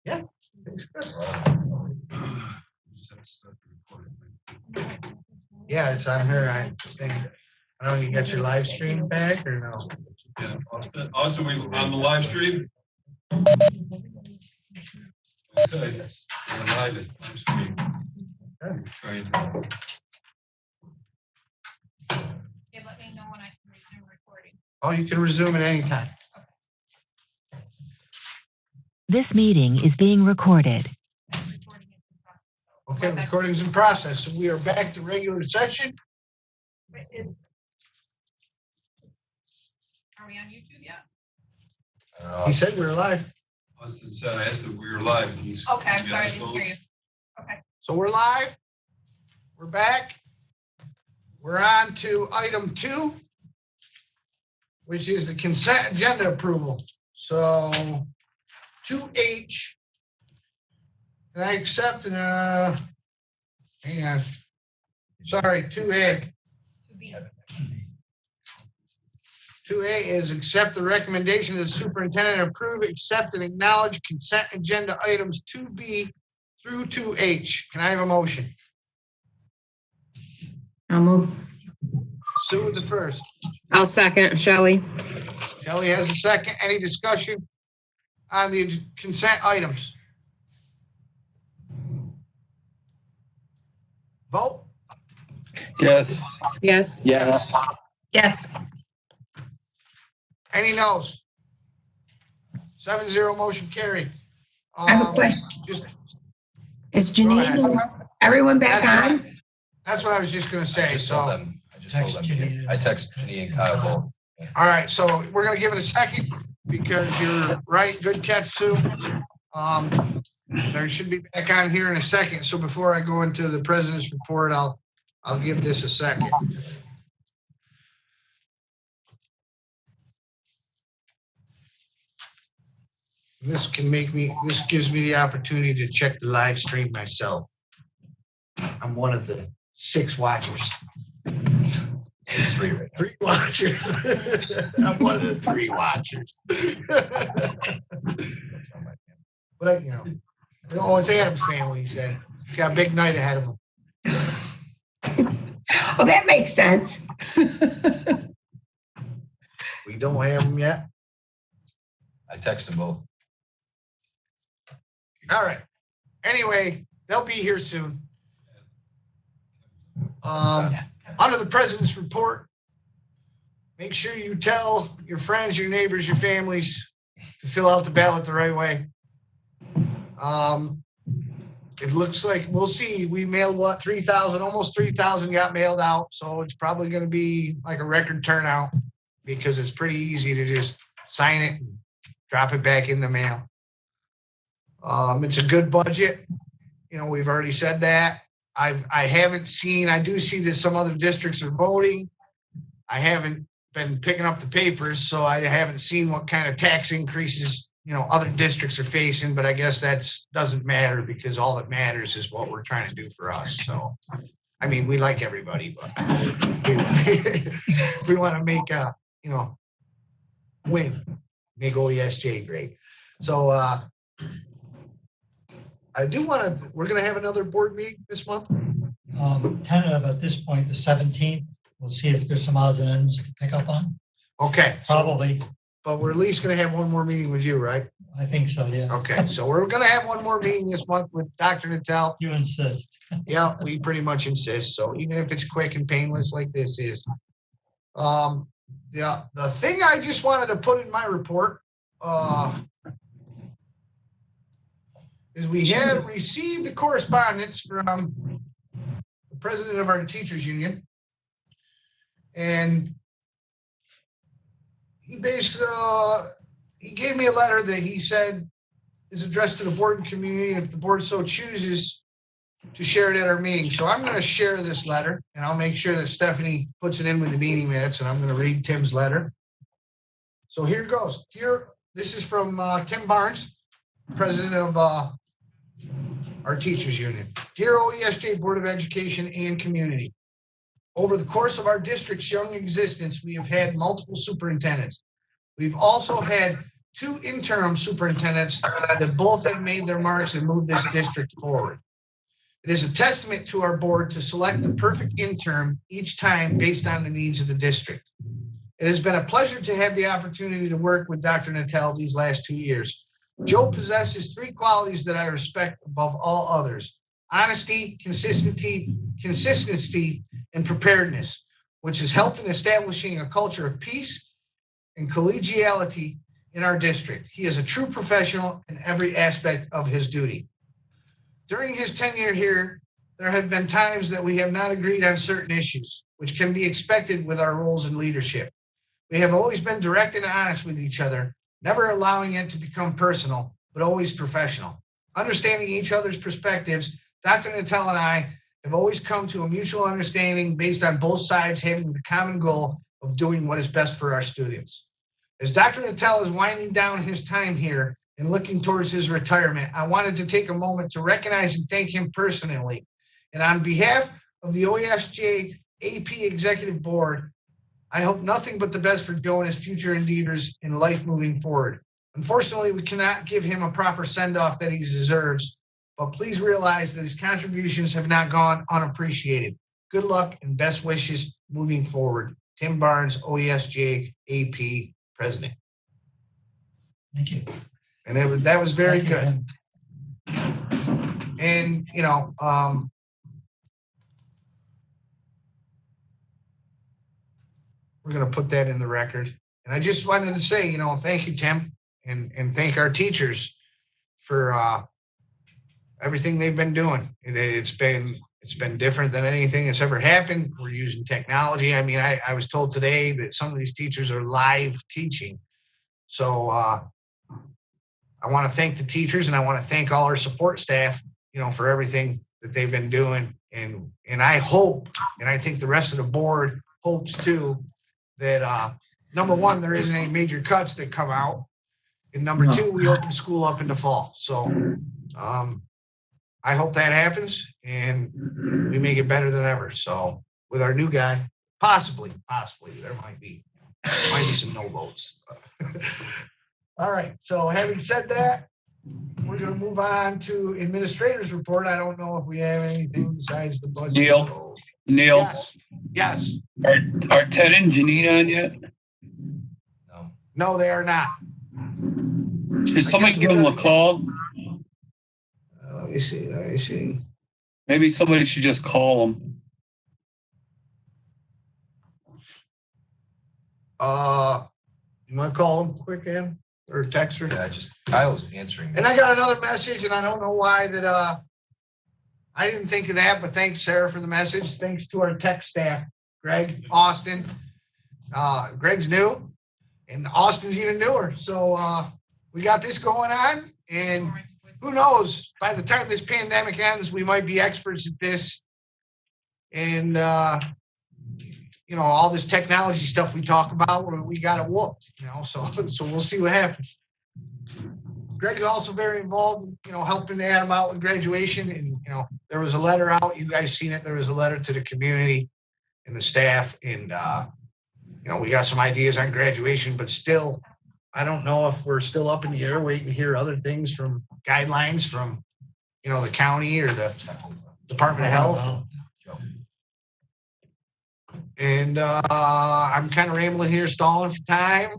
Yeah. It's good. Yeah, it's on her. I think. I don't know, you got your live stream back or no? Yeah, also we on the live stream. Okay, we're live stream. Trying to. Okay, let me know when I can resume recording. Oh, you can resume at any time. This meeting is being recorded. Recording is in process, so Okay, webex- recording's in process. So we are back to regular session. Are we on YouTube yet? He said we were live. Austin said, I asked if we were live. And he's. Okay, I'm sorry, I didn't hear you. Okay. So we're live. We're back. We're on to item 2, which is the consent agenda approval. So 2H. And I accept hang on. Sorry, 2A. To be. 2A is accept the recommendation of the superintendent, approve, accept, and acknowledge consent agenda items 2B through 2H. Can I have a motion? I'll move. Sue with the first. I'll second, Shelley. Kelly has a second. Any discussion on the consent items? Vote? Yes. Yes. Yes. Yes. Any noes? 7-0 motion carried. I have a question. Just, Is Go ahead. Janine, everyone back on? that's what I was just gonna say, I just told so. them, I text Janine and Kyle both. All right, so we're gonna give it a second because you're right. Good catch, Sue. There should be back on here in a second. So before I go into the president's report, I'll give this a second. This gives me the opportunity to check the live stream myself. I'm one of the 6 watchers. It's 3 right now. 3 watchers. I'm one of the 3 watchers. But it's Adam's family, he said. Got a big night ahead of him. Oh, that makes sense. We don't have them yet. I text them both. All right. Anyway, they'll be here soon. Under the president's report, make sure you tell your friends, your neighbors, your families to fill out the ballot the right way. It looks like, we'll see, we mailed 3,000, almost 3,000 got mailed out. So it's probably going to be like a record turnout because it's pretty easy to just sign it and drop it back in the mail. It's a good budget. We've already said that. I do see that some other districts are voting. I haven't been picking up the papers, so I haven't seen what kind of tax increases, other districts are facing, but I guess that doesn't matter because all that matters is what we're trying to do for us. So, we like everybody, but we want to make win, make OESJ great. So, we're going to have another board meeting this month. Tentative at this point, the 17th. We'll see if there's some odds and ends to pick up on. Okay. Probably. But we're at least going to have one more meeting with you, right? I think so, yeah. Okay. So we're going to have one more meeting this month with Dr. Natel. You insist. Yeah, we pretty much insist. So even if it's quick and painless like this is. The thing I just wanted to put in my report is we have received the correspondence from the president of our teachers union. And he basically, he gave me a letter that he said is addressed to the board and community if the board so chooses to share it at our meeting. So I'm going to share this letter and I'll make sure that Stephanie puts it in with the meeting minutes, and I'm going to read Tim's letter. So here it goes. This is from Tim Barnes, president of our teachers union. Dear OESJ Board of Education and community, Over the course of our district's young existence, we have had multiple superintendents. We've also had 2 interim superintendents that both have made their marks and moved this district forward. It is a testament to our board to select the perfect interim each time based on the needs of the district. It has been a pleasure to have the opportunity to work with Dr. Natel these last 2 years. Joe possesses 3 qualities that I respect above all others: honesty, consistency, and preparedness, which has helped in establishing a culture of peace and collegiality in our district. He is a true professional in every aspect of his duty. During his tenure here, there have been times that we have not agreed on certain issues, which can be expected with our roles in leadership. We have always been direct and honest with each other, never allowing it to become personal, but always professional. Understanding each other's perspectives, Dr. Natel and I have always come to a mutual understanding based on both sides having the common goal of doing what is best for our students. As Dr. Natel is winding down his time here and looking towards his retirement, I wanted to take a moment to recognize and thank him personally. And on behalf of the OESJ AP Executive Board, I hope nothing but the best for Joe and his future endeavors in life moving forward. Unfortunately, we cannot give him a proper send-off that he deserves, but please realize that his contributions have not gone unappreciated. Good luck and best wishes moving forward. Tim Barnes, OESJ AP President. Thank you. And that was very Thank you, good. Tim. And, we're going to put that in the record. And I just wanted to say, thank you, Tim, and thank our teachers for everything they've been doing. It's been different than anything that's ever happened. We're using technology. I mean, I was told today that some of these teachers are live teaching. So I want to thank the teachers, and I want to thank all our support staff, for everything that they've been doing. And I hope, and I think the rest of the board hopes too, that number one, there isn't any major cuts that come out. And number 2, we open school up in the fall. So I hope that happens and we make it better than ever. So with our new guy, possibly, there might be some no votes. All right. So having said that, we're going to move on to administrator's report. I don't know if we have anything besides the budget. Neil? Neil, Yes. are Ted and Janine on yet? No. No, they are not. Should somebody give them a call? Let me see. Maybe somebody should just call them. You want to call them quick, Em? Or text her? Yeah, Kyle was answering. And I got another message, and I don't know why that I didn't think of that, but thanks, Sarah, for the message. Thanks to our tech staff, Greg, Austin. Greg's new, and Austin's even newer. So we got this going on, and who knows? By the time this pandemic ends, we might be experts at this. And all this technology stuff we talk about, we got it whooped. So we'll see what happens. Greg is also very involved in, helping Adam out with graduation. And, there was a letter out, you guys seen it. There was a letter to the community and the staff. And, we got some ideas on graduation, but still, I don't know if we're still up in the air waiting to hear other things from guidelines from, the county or the Department of Health. And I'm kind of rambling here, stalling for time.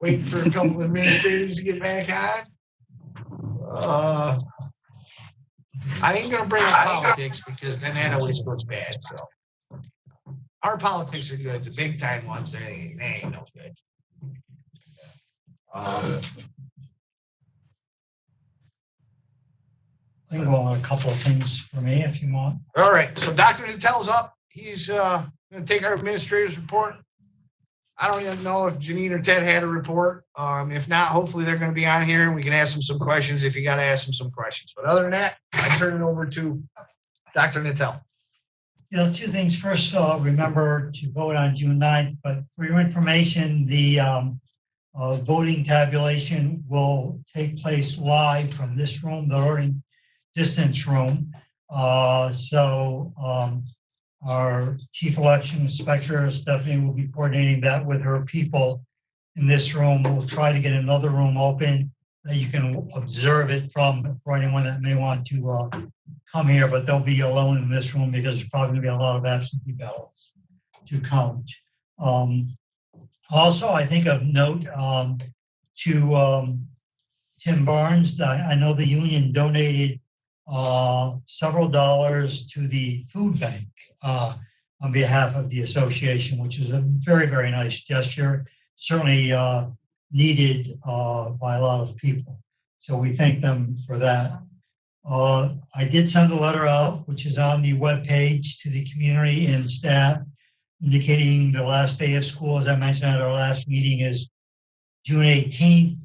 Waiting for a couple of administrators to get back on. I ain't gonna bring up politics because then that always goes bad. So our politics are good. The big time ones, they ain't no good. I can go on a couple of things for me if you want. All right. So Dr. Natel's up. He's gonna take our administrator's report. I don't even know if Janine or Ted had a report. If not, hopefully they're going to be on here and we can ask them some questions if you got to ask them some questions. But other than that, I turn it over to Dr. Natel. 2 things. First, remember to vote on June 9th, but for your information, the voting tabulation will take place live from this room, the learning distance room. Our chief election inspector, Stephanie, will be coordinating that with her people in this room. We'll try to get another room open that you can observe it from for anyone that may want to come here, but they'll be alone in this room because there's probably gonna be a lot of absentee ballots to count. Also, I think of note to Tim Barnes, I know the union donated several dollars to the food bank on behalf of the association, which is a very, very nice gesture. Certainly needed by a lot of people. So we thank them for that. I did send a letter out, which is on the webpage to the community and staff, indicating the last day of school, as I mentioned at our last meeting, is June 18th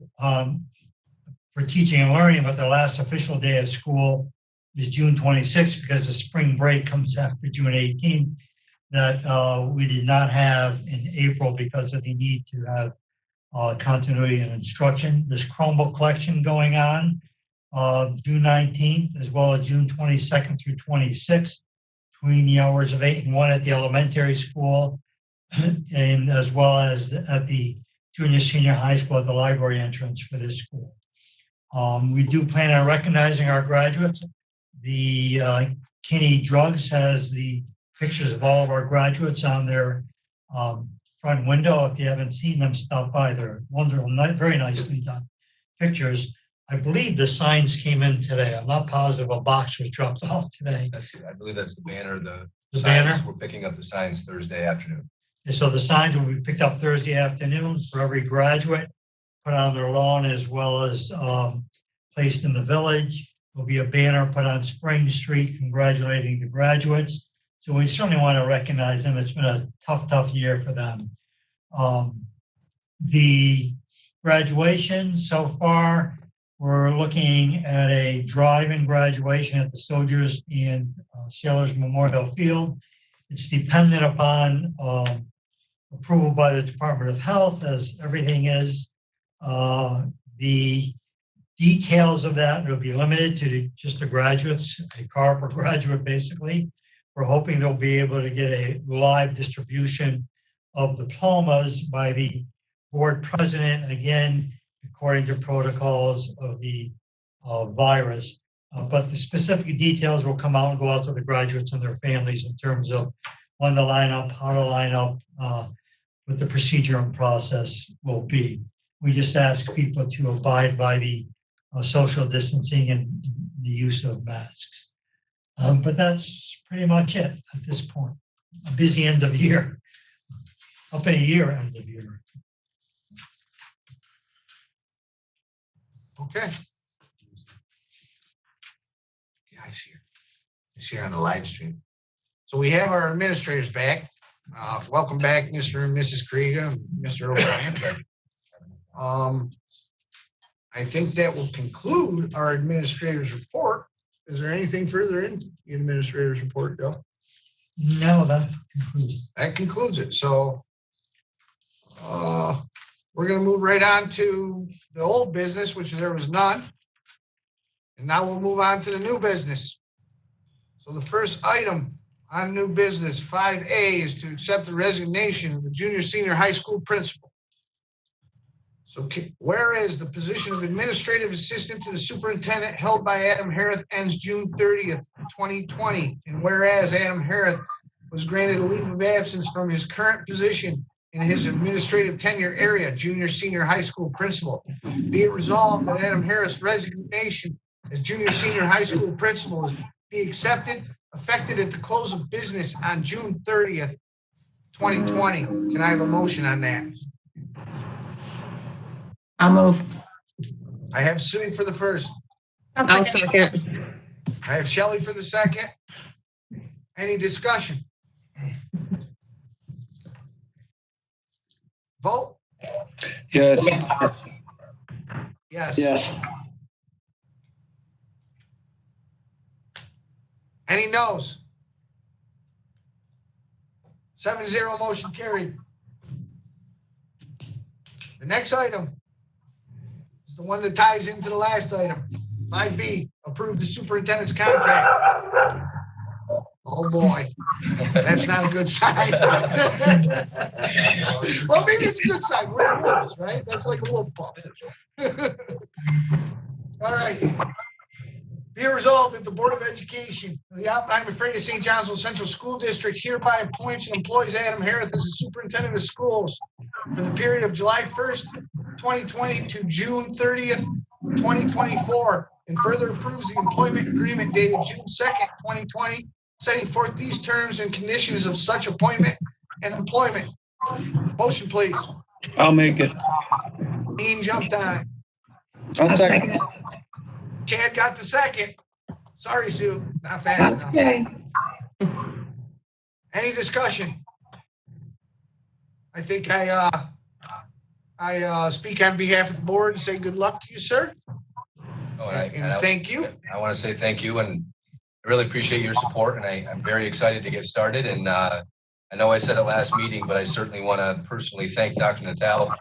for teaching and learning, but the last official day of school is June 26th because the spring break comes after June 18th that we did not have in April because of the need to have continuity and instruction. There's Chromebook collection going on June 19th as well as June 22nd through 26th between the hours of 8 and 1 at the elementary school and as well as at the junior senior high school at the library entrance for this school. We do plan on recognizing our graduates. The Kinney Drugs has the pictures of all of our graduates on their front window. If you haven't seen them, stop by. They're wonderful, very nicely done pictures. I believe the signs came in today. I'm not positive a box was dropped off today. That's it. I believe that's the banner, the The signs. banner? We're picking up the signs Thursday afternoon. And so the signs will be picked up Thursday afternoon for every graduate, put on their lawn as well as placed in the village. There'll be a banner put on Spring Street congratulating the graduates. So we certainly want to recognize them. It's been a tough year for them. The graduation so far, we're looking at a drive-in graduation at the Soldiers and Sailors Memorial Field. It's dependent upon approval by the Department of Health, as everything is. The details of that will be limited to just the graduates, a car per graduate, basically. We're hoping they'll be able to get a live distribution of diplomas by the board president, again, according to protocols of the virus. But the specific details will come out and go out to the graduates and their families in terms of when to line up, how to line up, what the procedure and process will be. We just ask people to abide by the social distancing and the use of masks. But that's pretty much it at this point. A busy end of year, up in a year end of year. Okay. Yeah, I see her. I see her on the live stream. So we have our administrators back. Welcome back, Mr. and Mrs. Kriega, and Mr. O'Brien. I think that will conclude our administrator's report. Is there anything further in the administrator's report, Joe? No, that concludes. That concludes it. So we're going to move right on to the old business, which there was none. And now we'll move on to the new business. So the first item on new business, 5A, is to accept the resignation of the junior senior high school principal. So whereas the position of administrative assistant to the superintendent held by Adam Harris ends June 30th, 2020. And whereas Adam Harris was granted a leave of absence from his current position in his administrative tenure area, junior senior high school principal. Be it resolved that Adam Harris' resignation as junior senior high school principal is be accepted, effective at the close of business on June 30th, 2020. Can I have a motion on that? I'll move. I have Sue for the first. I'll second. I have Shelley for the second. Any discussion? Vote? Yes. Yes. Yes. Any no's? 7-0 motion carried. The next item is the one that ties into the last item. 5B, approve the superintendent's contract. Oh, boy. That's not a good sign. Well, maybe it's a good sign. We're wolves, right? That's like a wolf pup. All right. Be it resolved that the Board of Education of the Oppenheimer Freire St. Johnsville Central School District hereby appoints and employs Adam Harris as the superintendent of schools for the period of July 1st, 2020 to June 30th, 2024, and further approves the employment agreement dated June 2nd, 2020, setting forth these terms and conditions of such appointment and employment. Motion, please. I'll make it. Dean jumped on it. I'll second. Chad got the second. Sorry, Sue, not fast enough. Okay. Any discussion? I think I speak on behalf of the board and say good luck to you, sir. Oh, And thank you. I want to say thank you, and I really appreciate your support, and I'm very excited to get started. And I know I said it last meeting, but I certainly want to personally thank Dr. Natal.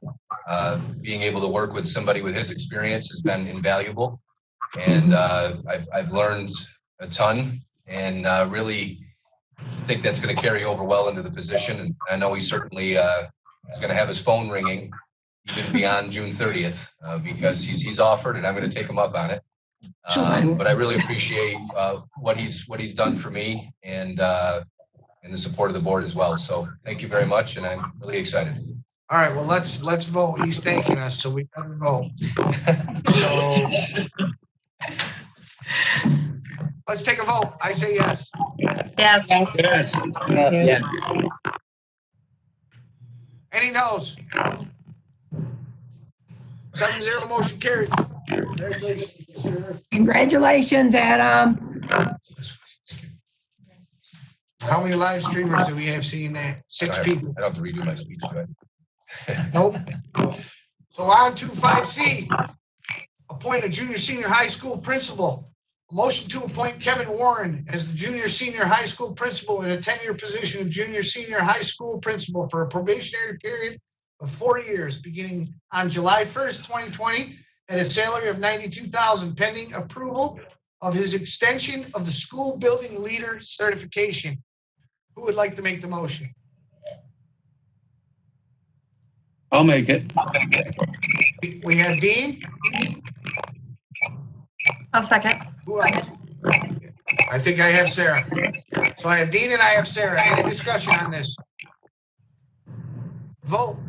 Being able to work with somebody with his experience has been invaluable. And I've learned a ton, and really think that's going to carry over well into the position. And I know he certainly is going to have his phone ringing even beyond June 30th because he's offered, and I'm going to take him up on it. But I really appreciate what he's done for me and the support of the board as well. So thank you very much, and I'm really excited. All right, well, let's vote. He's thanking us, so we gotta vote. So let's take a vote. I say yes. Yes. Yes. Any no's? 7-0 motion carried. Congratulations, sir. Congratulations, Adam. How many live streamers do we have seeing that? 6 people. I don't have to redo my speech, do I? Nope. So on to 5C. Appoint a junior senior high school principal. A motion to appoint Kevin Warren as the junior senior high school principal in a 10-year position of junior senior high school principal for a probationary period of 4 years, beginning on July 1st, 2020, at a salary of $92,000, pending approval of his extension of the school building leader certification. Who would like to make the motion? I'll make it. We have Dean. I'll second. Who else? I think I have Sarah. So I have Dean and I have Sarah. Any discussion on this? Vote.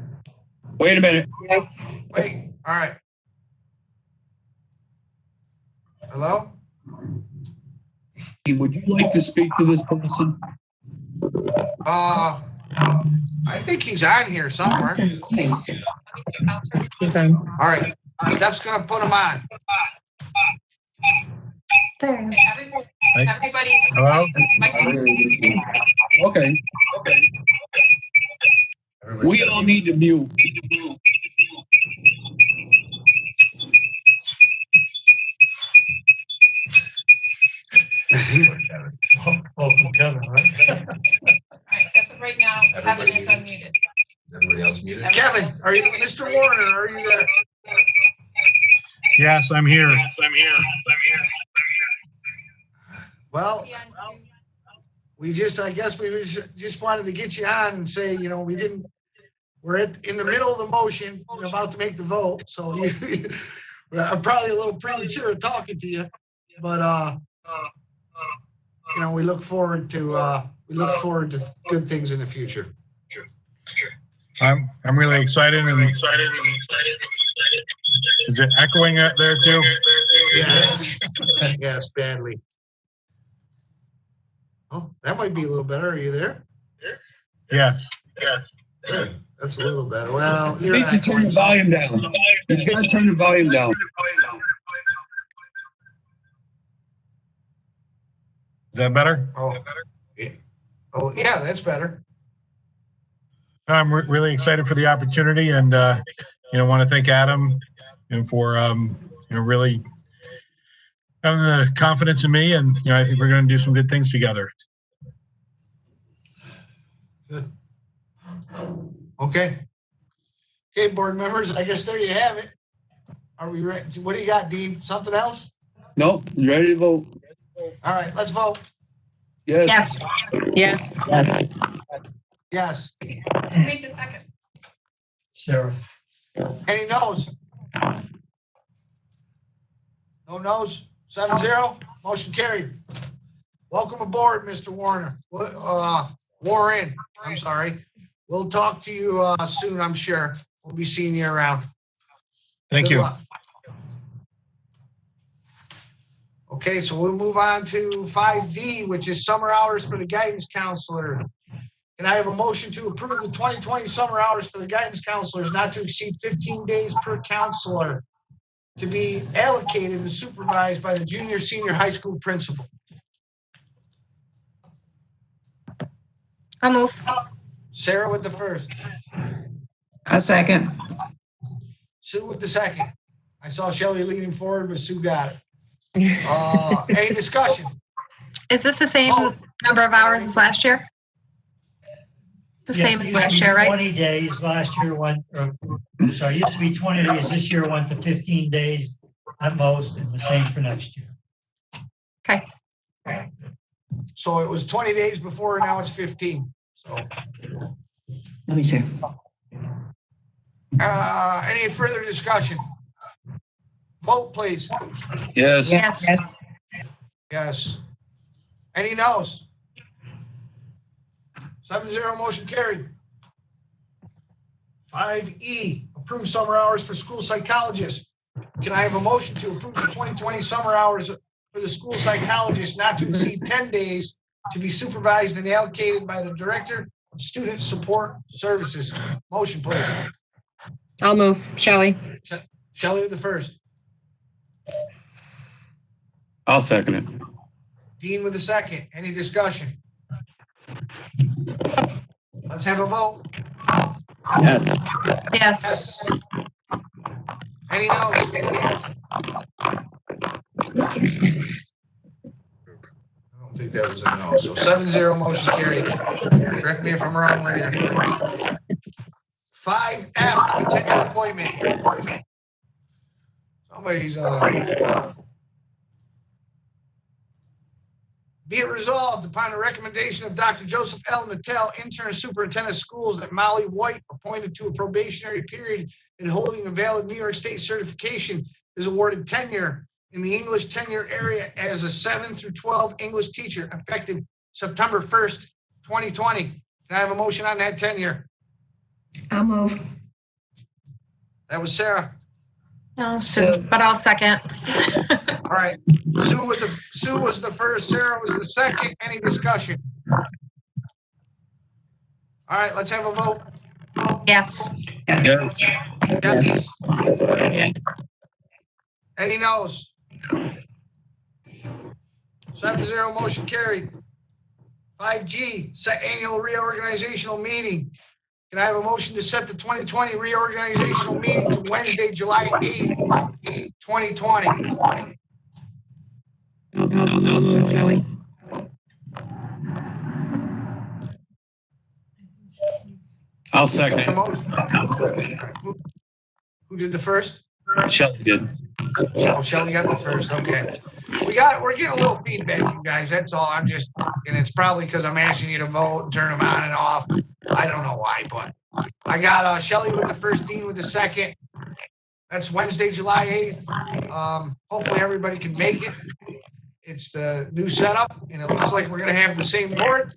Wait a minute. Yes. Wait. All right. Hello? Would you like to speak to this person? I think he's on here somewhere. Nice. He's on. All right. Steph's gonna put him on. There. Everybody's. Hello? Okay. We all need to mute. Welcome, Kevin, right? All right, as of right now, Kevin is unmuted. Is everybody else muted? Kevin, are you, Mr. Warner, are you there? Yes, I'm here. Well, Is he on two? I guess we just wanted to get you on and say, we're in the middle of the motion, we're about to make the vote, so I'm probably a little premature talking to you, but, we look forward to good things in the future. I'm really excited and is it echoing out there too? Yes, yes, badly. Oh, that might be a little better. Are you there? Yes. That's a little better. Well, You need to turn the volume down. You gotta turn the volume down. Is that better? Yeah, that's better. I'm really excited for the opportunity and, want to thank Adam and for, really having the confidence in me. And, I think we're going to do some good things together. Good. Okay. Okay, board members, I guess there you have it. Are we ready? What do you got, Dean? Something else? Nope, ready to vote. All right, let's vote. Yes. Yes. Yes. Yes. Who made the second? Sarah. Any no's? No no's? 7-0, motion carried. Welcome aboard, Mr. Warner. Warren, I'm sorry. We'll talk to you soon, I'm sure. We'll be seeing you around. Thank Good you. luck. Okay, so we'll move on to 5D, which is summer hours for the guidance counselor. Can I have a motion to approve the 2020 summer hours for the guidance counselors not to exceed 15 days per counselor to be allocated and supervised by the junior, senior high school principal? I'll move. Sarah with the first, A second. Sue with the second. I saw Shelley leaning forward, but Sue got it. Any discussion? Is this the same Oh. number of hours as last year? The Yes, same it as used to last be year, right? 20 days, last year went, sorry, it used to be 20 days, this year went to 15 days at most, and the same for next year. Okay. So it was 20 days before, now it's 15. So, Let me see. any further discussion? Vote, please. Yes. Yes. Yes. Any no's? 7-0, motion carried. 5E, approve summer hours for school psychologists. Can I have a motion to approve the 2020 summer hours for the school psychologist not to exceed 10 days to be supervised and allocated by the Director of Student Support Services? Motion, please. I'll move. Shelley. Shelley with the first, I'll second it. Dean with the second. Any discussion? Let's have a vote. Yes. Yes. Yes. Any no's? I don't think that was a no. So 7-0, motion carried. Correct me if I'm wrong later. 5F, continuing appointment. Somebody's be it resolved upon the recommendation of Dr. Joseph L. Nattel, intern superintendent of schools, that Molly White, appointed to a probationary period and holding a valid New York State certification, is awarded tenure in the English tenure area as a 7 through 12 English teacher effective September 1st, 2020. Can I have a motion on that tenure? I'll move. That was Sarah. No, Sue, but I'll second. All right. Sue was the first, Sarah was the second. Any discussion? All right, let's have a vote. Yes. Yes. Yes. Any no's? 7-0, motion carried. 5G, set annual reorganizational meeting. Can I have a motion to set the 2020 reorganizational meeting to Wednesday, July 8th, 2020? I'll second it. Who did the first? Shelley did. Oh, Shelley got the first, okay. We're getting a little feedback, you guys, that's all. And it's probably because I'm asking you to vote and turn them on and off. I don't know why, but I got Shelley with the first, Dean with the second. That's Wednesday, July 8th. Hopefully everybody can make it. It's the new setup, and it looks like we're gonna have the same board.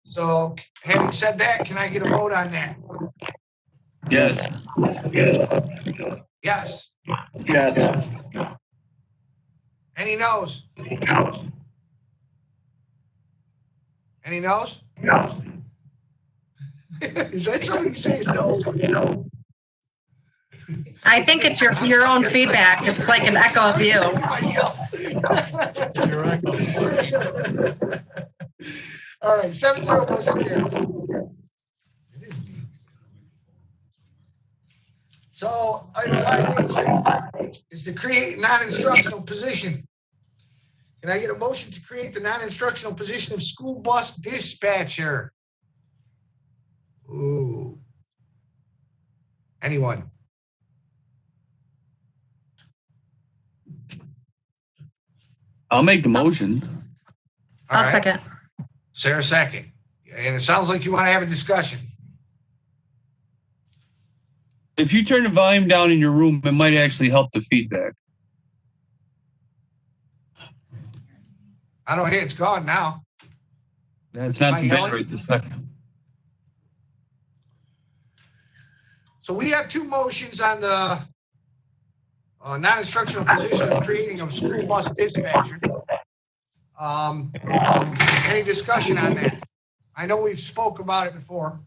So having said that, can I get a vote on that? Yes. Yes. Yes. Any no's? Any no's? Is that somebody saying no? I think it's your own feedback. It's like an echo of you. All right, 7-0, motion carried. So item 5H is to create non-instructional position. Can I get a motion to create the non-instructional position of school bus dispatcher? Ooh. Anyone? I'll make the motion. All I'll right. second. Sarah second. And it sounds like you want to have a discussion. If you turn the volume down in your room, it might actually help the feedback. I don't hear it's gone now. That's not Am I too bad yelling? right this second. So we have two motions on the non-instructional position of creating a school bus dispatcher. Any discussion on that? I know we've spoke about it before,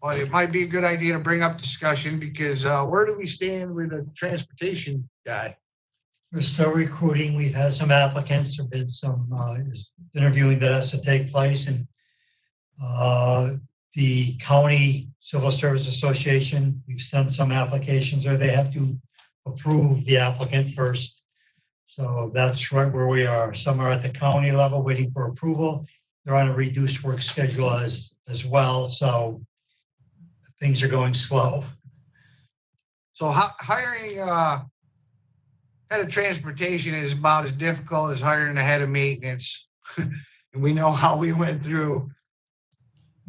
but it might be a good idea to bring up discussion because where do we stand with the transportation guy? We're still recruiting. We've had some applicants. There've been some interviewing that has to take place, and the County Civil Service Association, we've sent some applications there. They have to approve the applicant first. So that's right where we are. Some are at the county level waiting for approval. They're on a reduced work schedule as well. So things are going slow. So hiring head of transportation is about as difficult as hiring a head of maintenance. And we know how we went through.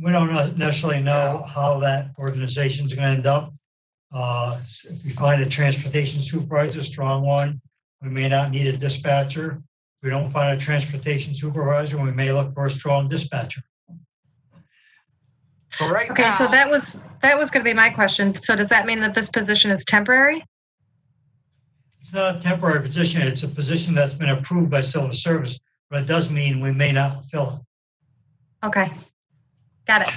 We don't necessarily know how that organization is going to end up. If we find a transportation supervisor, strong one, we may not need a dispatcher. If we don't find a transportation supervisor, we may look for a strong dispatcher. So right Okay, now, so that was going to be my question. So does that mean that this position is temporary? It's not a temporary position. It's a position that's been approved by civil service, but it does mean we may not fill it. Okay, got it.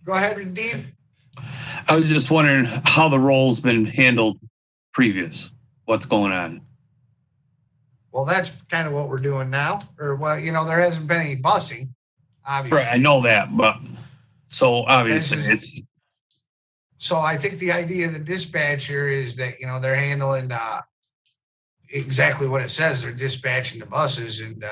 go ahead, Dean. I was just wondering how the role's been handled previous. What's going on? Well, that's kind of what we're doing now. Or, well, there hasn't been any busing, obviously. Right, I know that, but so obviously it's. So I think the idea of the dispatcher is that, they're handling exactly what it says. They're dispatching the buses, and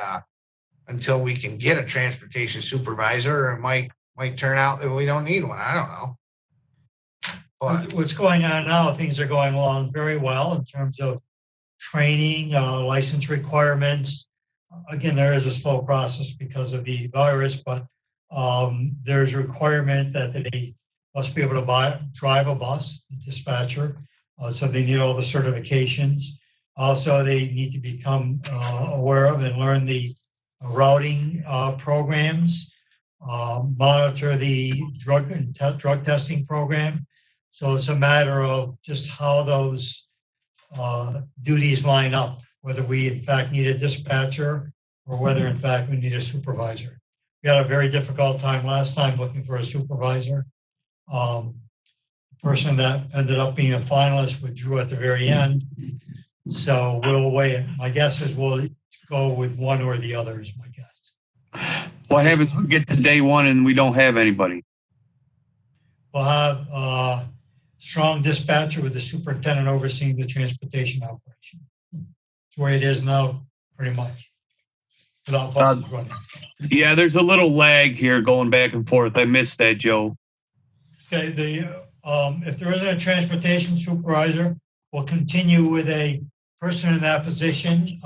until we can get a transportation supervisor, it might turn out that we don't need one. I don't know. But What's going on now, things are going along very well in terms of training, license requirements. Again, there is a slow process because of the virus, but there's a requirement that they must be able to drive a bus, the dispatcher. So they need all the certifications. Also, they need to become aware of and learn the routing programs, monitor the drug testing program. So it's a matter of just how those duties line up, whether we in fact need a dispatcher or whether in fact we need a supervisor. We had a very difficult time last time looking for a supervisor. The person that ended up being a finalist withdrew at the very end. So we'll wait. My guess is we'll go with one or the other is my guess. What happens when we get to day one and we don't have anybody? We'll have a strong dispatcher with the superintendent overseeing the transportation operation. It's where it is now, pretty much, without buses running. Yeah, there's a little lag here going back and forth. I missed that, Joe. Okay, if there isn't a transportation supervisor, we'll continue with a person in that position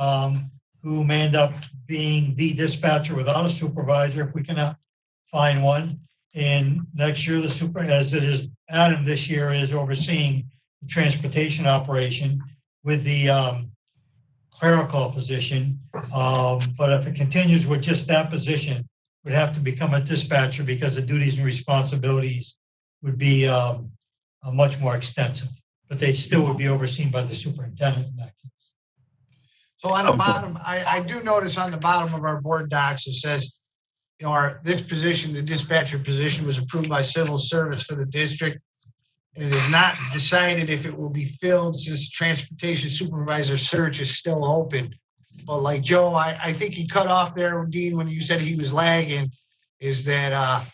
who may end up being the dispatcher without a supervisor if we cannot find one. And next year, as it is, Adam this year is overseeing the transportation operation with the clerical position. But if it continues with just that position, it would have to become a dispatcher because the duties and responsibilities would be much more extensive, but they still would be overseen by the superintendent in that case. so on the bottom, I do notice on the bottom of our board docs, it says, this position, the dispatcher position, was approved by civil service for the district. And it is not decided if it will be filled since transportation supervisor search is still open. But like Joe, I think he cut off there, Dean, when you said he was lagging, is that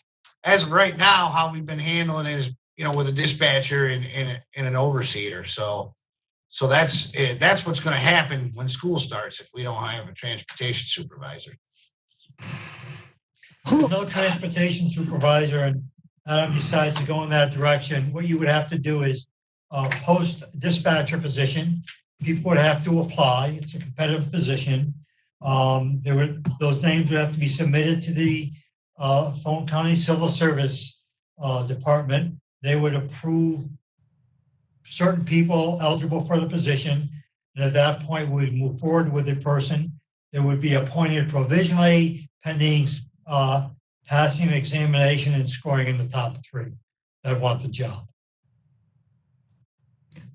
as of right now, how we've been handling it is, with a dispatcher and an overseer. So that's it. That's what's going to happen when school starts if we don't have a transportation supervisor. There's no transportation supervisor, and Adam decides to go in that direction. What you would have to do is post dispatcher position. people would have to apply. It's a competitive position. Those names would have to be submitted to the Fulton County Civil Service Department. They would approve certain people eligible for the position. And at that point, we'd move forward with the person. They would be appointed provisionally pending passing an examination and scoring in the top 3 that want the job.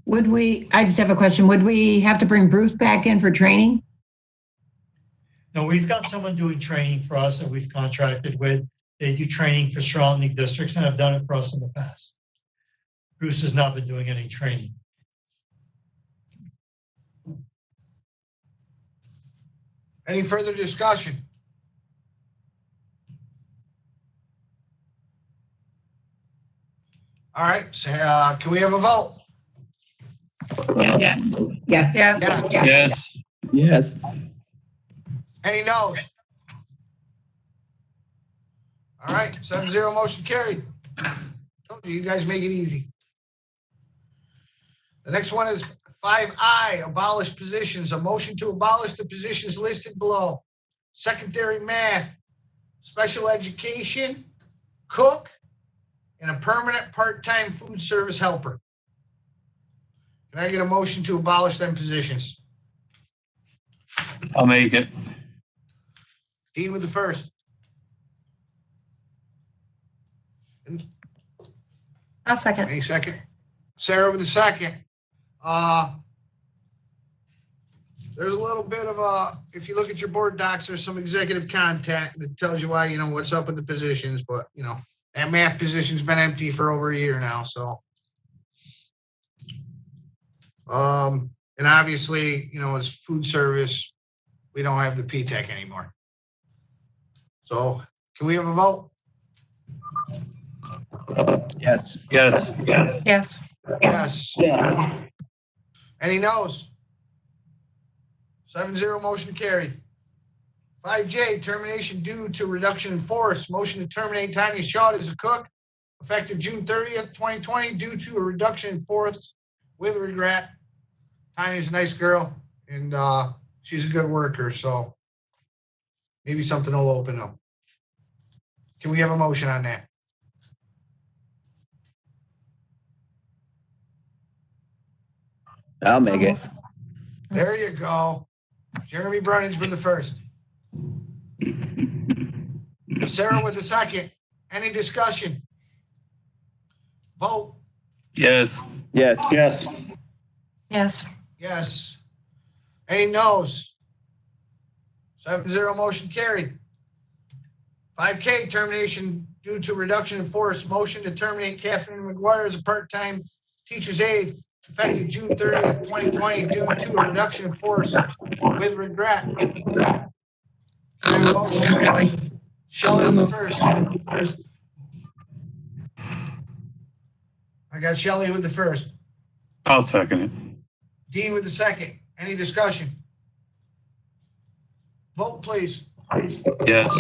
I just have a question. Would we have to bring Bruce back in for training? No, we've got someone doing training for us that we've contracted with. They do training for surrounding districts and have done it for us in the past. Bruce has not been doing any training. Any further discussion? All right, so can we have a vote? Yes. Yes. Yes. Yes. Yes. Any no's? All right, 7-0 motion carried. Told you, you guys make it easy. The next one is 5I, abolish positions. A motion to abolish the positions listed below. Secondary math, special education, cook, and a permanent part-time food service helper. Can I get a motion to abolish them positions? I'll make it. Dean with the first. I'll second. Any second? Sarah with the second. There's a little bit of if you look at your board docs, there's some executive content that tells you why, what's up with the positions, but, that math position's been empty for over a year now, so. And obviously, it's food service. We don't have the P-TECH anymore. So can we have a vote? Yes. Yes. Yes. Yes. Any no's? 7-0 motion carried. 5J, termination due to reduction in force. Motion to terminate Tanya Shaw as a cook effective June 30th, 2020 due to a reduction in force with regret. Tanya's a nice girl and she's a good worker, so maybe something will open up. Can we have a motion on that? I'll make it. There you go. Jeremy Brunage with the first. Sarah with the second. Any discussion? Vote. Yes. Yes. Yes. Yes. Yes. Any no's? 7-0 motion carried. 5K, termination due to reduction in force. Motion to terminate Catherine McGuire as a part-time teacher's aide effective June 30th, 2020 due to a reduction in force with regret. Motion. Shelley with the first. I got Shelley with the first. I'll second it. Dean with the second. Any discussion? Vote, please. Yes.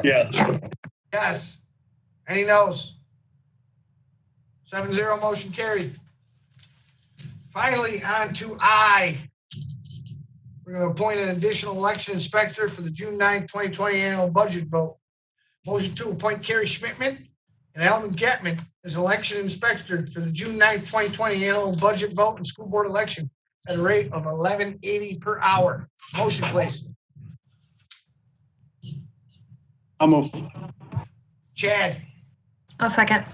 Yes. Yes. Any no's? 7-0 motion carried. Finally, on to I. We're going to appoint an additional election inspector for the June 9th, 2020 annual budget vote. Motion to appoint Carrie Schmidtman and Alan Getman as election inspector for the June 9th, 2020 annual budget vote and school board election at a rate of $11.80 per hour. Motion, please. I'll move. Chad. I'll second.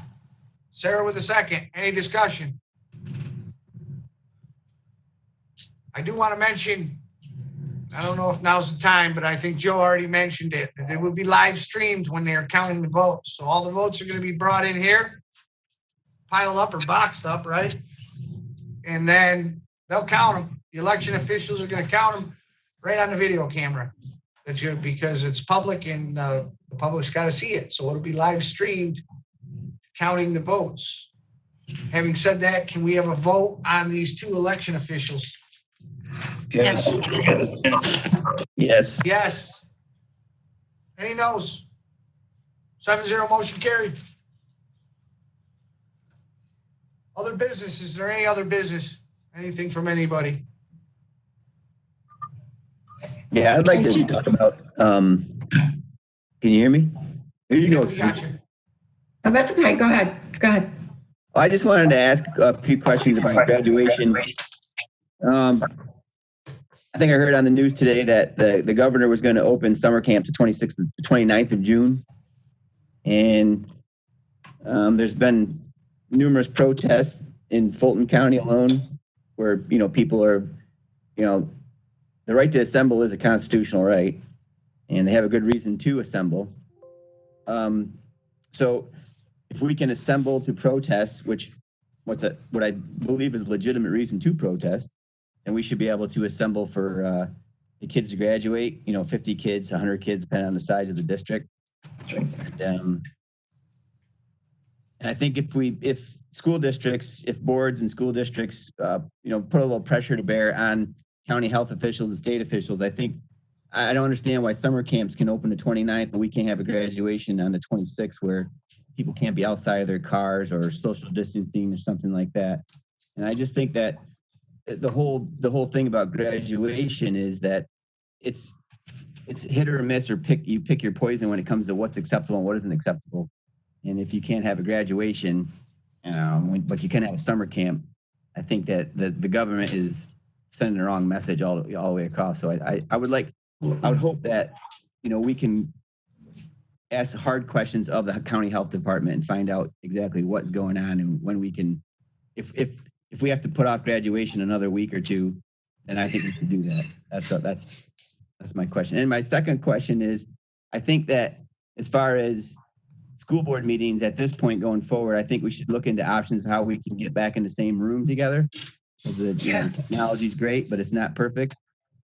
Sarah with a second. Any discussion? I do want to mention, I don't know if now's the time, but I think Joe already mentioned it, that they will be live streamed when they're counting the votes. So all the votes are going to be brought in here, piled up or boxed up, right? And then they'll count them. The election officials are going to count them right on the video camera. That's good because it's public and the public's got to see it. So it'll be live streamed, counting the votes. Having said that, can we have a vote on these two election officials? Yes. Yes. Yes. Any no's? 7-0 motion carried. Other business, is there any other business? Anything from anybody? Yeah, I'd like to talk about, can you hear me? Here you Yeah, go. we got you. Oh, that's okay. Go ahead. Go ahead. I just wanted to ask a few questions about graduation. I think I heard on the news today that the governor was going to open summer camp the 26th to 29th of June. And there's been numerous protests in Fulton County alone where, people are, the right to assemble is a constitutional right, and they have a good reason to assemble. So if we can assemble to protest, what I believe is a legitimate reason to protest, then we should be able to assemble for the kids to graduate, 50 kids, 100 kids, depending on the size of the district. And I think if school districts, if boards and school districts, put a little pressure to bear on county health officials and state officials, I don't understand why summer camps can open the 29th, but we can't have a graduation on the 26th where people can't be outside of their cars or social distancing or something like that. And I just think that the whole thing about graduation is that it's hit or miss, or you pick your poison when it comes to what's acceptable and what isn't acceptable. And if you can't have a graduation, but you can have a summer camp, I think that the government is sending the wrong message all the way across. So I would hope that, we can ask hard questions of the county health department and find out exactly what's going on and when we can, if we have to put off graduation another week or two, then I think we should do that. That's my question. And my second question is, I think that as far as school board meetings at this point going forward, I think we should look into options how we can get back in the same room together. Because the technology is great, but it's not perfect.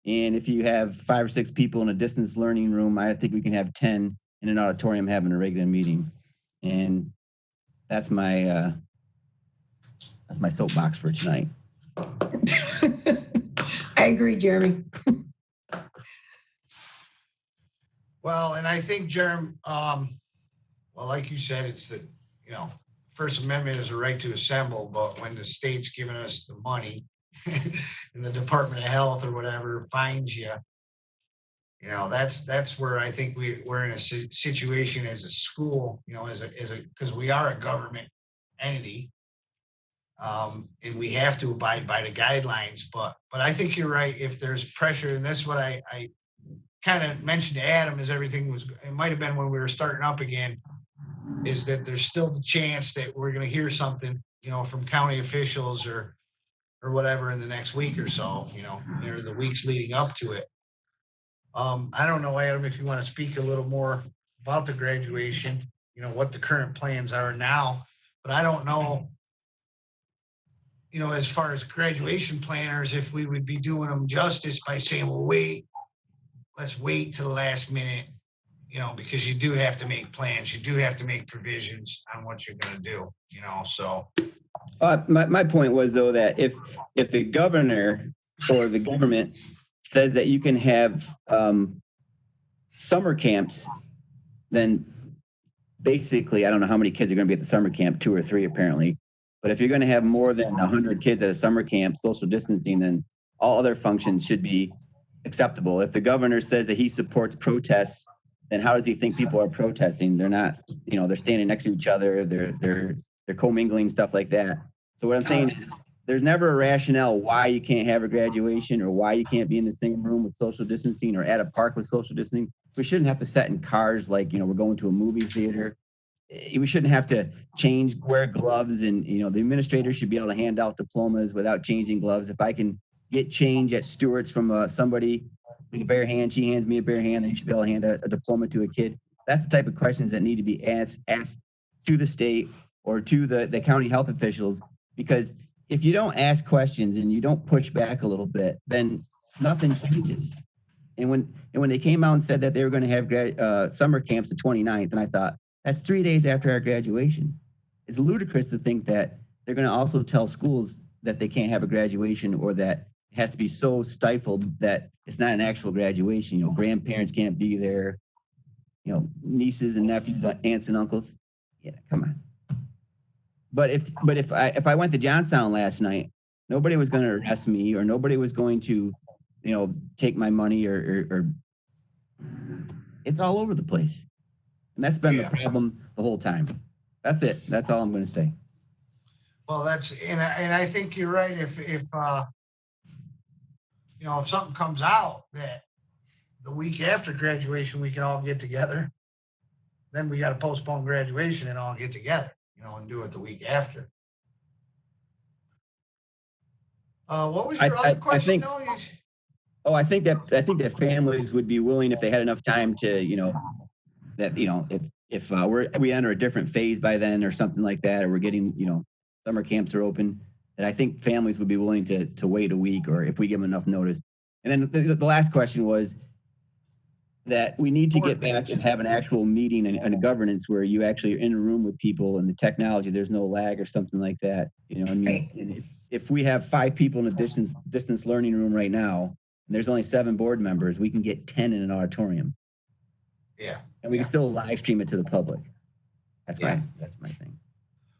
And if you have 5 or 6 people in a distance learning room, I think we can have 10 in an auditorium having a regular meeting. And that's my soapbox for tonight. I agree, Jeremy. Well, and I think, Jerem, like you said, it's the, First Amendment is a right to assemble, but when the state's giving us the money and the Department of Health or whatever finds you, that's where I think we're in a situation as a school, because we are a government entity. And we have to abide by the guidelines, but I think you're right. If there's pressure, and that's what I kind of mentioned to Adam, is it might have been when we were starting up again, is that there's still the chance that we're going to hear something, from county officials or whatever in the next week or so, or the weeks leading up to it. I don't know, Adam, if you want to speak a little more about the graduation, what the current plans are now, but I don't know, as far as graduation planners, if we would be doing them justice by saying, well, let's wait to the last minute, because you do have to make plans, you do have to make provisions on what you're going to do, so. My point was, though, that if the governor or the government says that you can have summer camps, then basically, I don't know how many kids are going to be at the summer camp, 2 or 3 apparently. But if you're going to have more than 100 kids at a summer camp, social distancing, then all other functions should be acceptable. If the governor says that he supports protests, then how does he think people are protesting? They're not, they're standing next to each other, they're commingling, stuff like that. So what I'm saying is, there's never a rationale why you can't have a graduation or why you can't be in the same room with social distancing or at a park with social distancing. We shouldn't have to sit in cars like, we're going to a movie theater. We shouldn't have to wear gloves, and, the administrator should be able to hand out diplomas without changing gloves. If I can get change at Stewart's from somebody with a bare hand, she hands me a bare hand, and you should be able to hand a diploma to a kid. That's the type of questions that need to be asked to the state or to the county health officials, because if you don't ask questions and you don't push back a little bit, then nothing changes. And when they came out and said that they were going to have summer camps the 29th, and I thought, that's 3 days after our graduation. It's ludicrous to think that they're going to also tell schools that they can't have a graduation, or that it has to be so stifled that it's not an actual graduation. Grandparents can't be there, nieces and nephews, aunts and uncles. Yeah, come on. But if I went to Johnstown last night, nobody was going to arrest me, or nobody was going to take my money or it's all over the place. And that's been the problem the whole time. That's it. That's all I'm going to say. Well, and I think you're right. If something comes out that the week after graduation, we can all get together, then we got to postpone graduation and all get together, and do it the week after. What was your other question? I think that families would be willing if they had enough time to, if we enter a different phase by then or something like that, or we're getting, summer camps are open, that I think families would be willing to wait a week, or if we give them enough notice. And then the last question was that we need to get back and have an actual meeting and a governance where you actually are in a room with people, and the technology, there's no lag or something like that. And if we have 5 people in a distance learning room right now, and there's only 7 board members, we can get 10 in an auditorium. Yeah. And we can still live stream it to the public. That's my thing.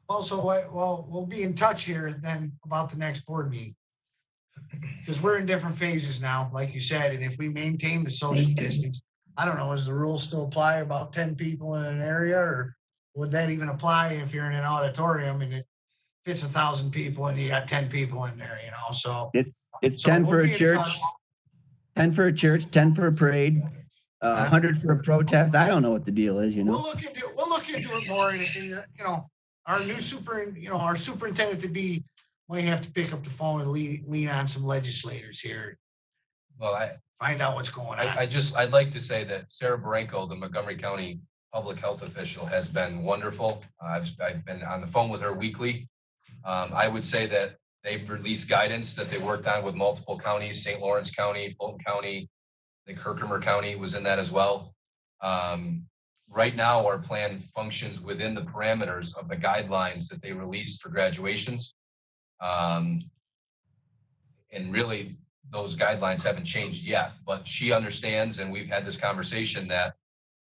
Also, we'll be in touch here then about the next board meeting. Because we're in different phases now, like you said, and if we maintain the social distance, I don't know, does the rule still apply about 10 people in an area, or would that even apply if you're in an auditorium and it fits 1,000 people and you got 10 people in there, so. It's 10 for a church, 10 for a church, 10 for a parade, 100 for a protest. I don't know what the deal is, We'll look into it more, and our superintendent to be might have to pick up the phone and lean on some legislators here. Well, find out what's going on. I'd like to say that Sarah Barenko, the Montgomery County public health official, has been wonderful. I've been on the phone with her weekly. I would say that they've released guidance that they worked on with multiple counties, St. Lawrence County, Fulton County, I think Herkimer County was in that as well. Right now, our plan functions within the parameters of the guidelines that they released for graduations. And really, those guidelines haven't changed yet, but she understands, and we've had this conversation, that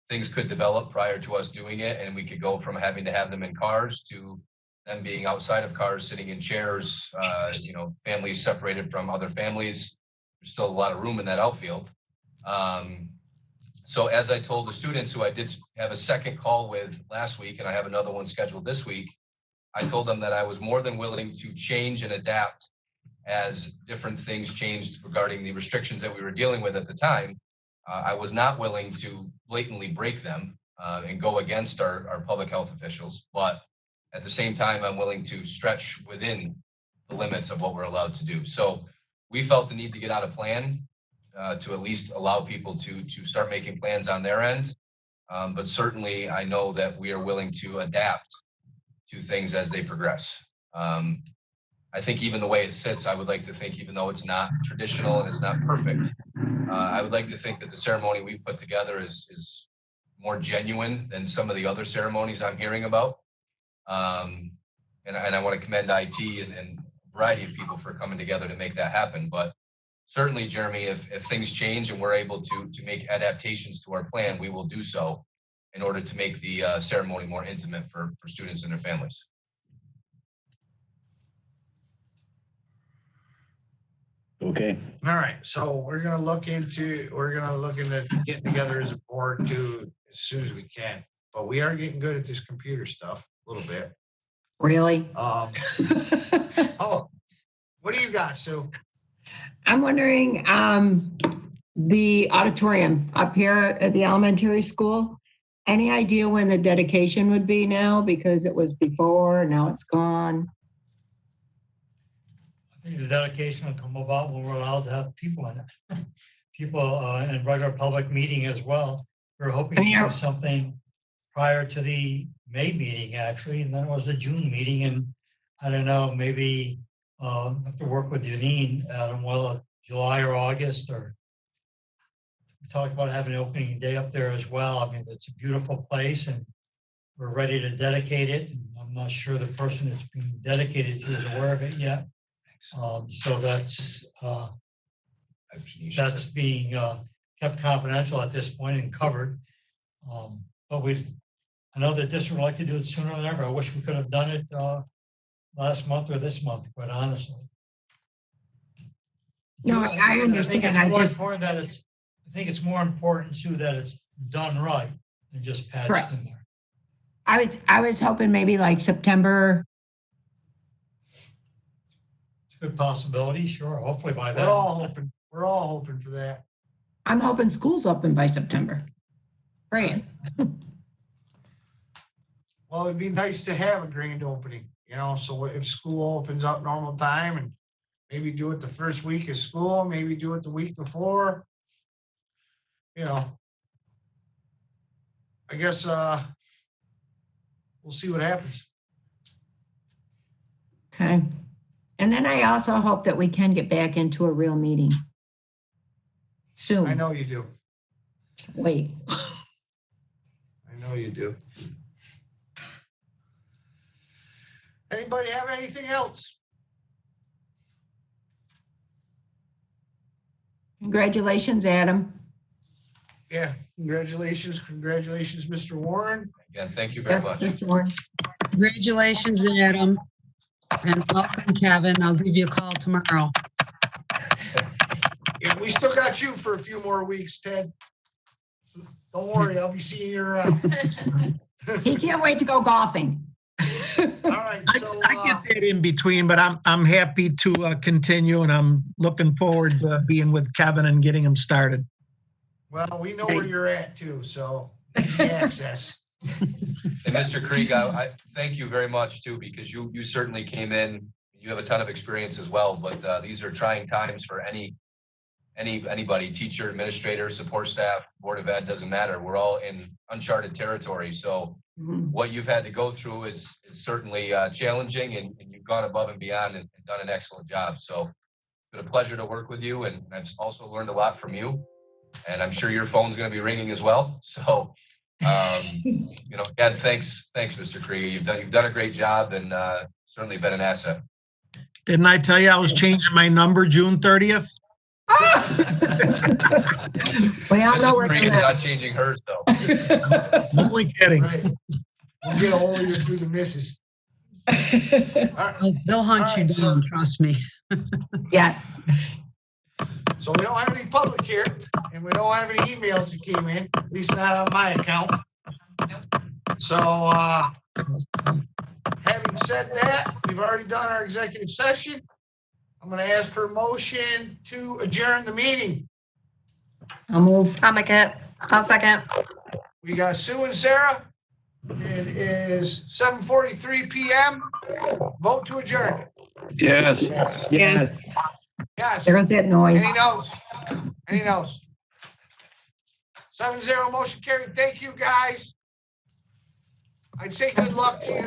things could develop prior to us doing it, and we could go from having to have them in cars to them being outside of cars, sitting in chairs, families separated from other families. There's still a lot of room in that outfield. So as I told the students, who I did have a second call with last week, and I have another one scheduled this week, I told them that I was more than willing to change and adapt as different things changed regarding the restrictions that we were dealing with at the time. I was not willing to blatantly break them and go against our public health officials, but at the same time, I'm willing to stretch within the limits of what we're allowed to do. So we felt the need to get out a plan to at least allow people to start making plans on their end. But certainly I know that we are willing to adapt to things as they progress. I think even the way it sits, I would like to think, even though it's not traditional and it's not perfect, I would like to think that the ceremony we've put together is more genuine than some of the other ceremonies I'm hearing about. And I want to commend IT and a variety of people for coming together to make that happen. But certainly, Jeremy, if things change and we're able to make adaptations to our plan, we will do so in order to make the ceremony more intimate for students and their families. Okay. All right. So we're gonna look into getting together as a board too as soon as we can. But we are getting good at this computer stuff a little bit. Really? Oh, what do you got, Sue? I'm wondering, the auditorium up here at the elementary school, any idea when the dedication would be now? Because it was before, now it's gone. I think the dedication will come about when we're allowed to have people in it. People in regular public meeting as well. We're hoping to do something prior to the May meeting, actually, and then it was the June meeting. And I don't know, maybe have to work with Janine, Adam, well, July or August, or we talked about having an opening day up there as well. I mean, it's a beautiful place and we're ready to dedicate it. And I'm not sure the person that's being dedicated to is aware of it yet. So that's being kept confidential at this point and covered. But I know the district would like to do it sooner than ever. I wish we could have done it last month or this month, quite honestly. No, I understand. I I think it's more just, important that it's, I think it's more important too that it's done right than just patched Correct. in there. I was hoping maybe like September. It's a good possibility, sure, hopefully by then. We're all hoping for that. I'm hoping school's open by September. Praying. Well, it'd be nice to have a grand opening, so if school opens up normal time and maybe do it the first week of school, maybe do it the week before. I guess, we'll see what happens. Okay. And then I also hope that we can get back into a real meeting soon. I know you do. Wait. I know you do. Anybody have anything else? Congratulations, Adam. Yeah, congratulations, Mr. Warren. Again, thank you very Yes, much. Mr. Warren. Congratulations, Adam. And welcome, Kevin. I'll give you a call tomorrow. Yeah, we still got you for a few more weeks, Ted. So don't worry, I'll be seeing you around. He can't wait to go golfing. All right, so I get that in between, but I'm happy to continue, and I'm looking forward to being with Kevin and getting him started. well, we know where you're at too, so easy access. And Mr. Krieg, I thank you very much too, because you certainly came in, you have a ton of experience as well, but these are trying times for anybody, teacher, administrator, support staff, board of ed, doesn't matter. We're all in uncharted territory. So what you've had to go through is certainly challenging, and you've gone above and beyond and done an excellent job. So it's been a pleasure to work with you, and I've also learned a lot from you, and I'm sure your phone's going to be ringing as well. So, again, thanks, Mr. Krieg. You've done a great job, and certainly been an asset. Didn't I tell you I was changing my number June 30th? We all know Mrs. where Krieg is not changing hers though. I'm only kidding. Right. We'll get a hold of you through the missus. All right. They'll hunt All you right, down, trust me. Yes. So we don't have any public here, and we don't have any emails that came in, at least not on my account. So, having said that, we've already done our executive session. I'm going to ask for a motion to adjourn the meeting. I'll move. I'll make it. I'll second. We got Sue and Sarah. It is 7:43 p.m. Vote to adjourn. Yes. Yes. Yes. There goes that noise. Any no's? Any no's? 7-0 motion carried. Thank you, guys. I'd say good luck to you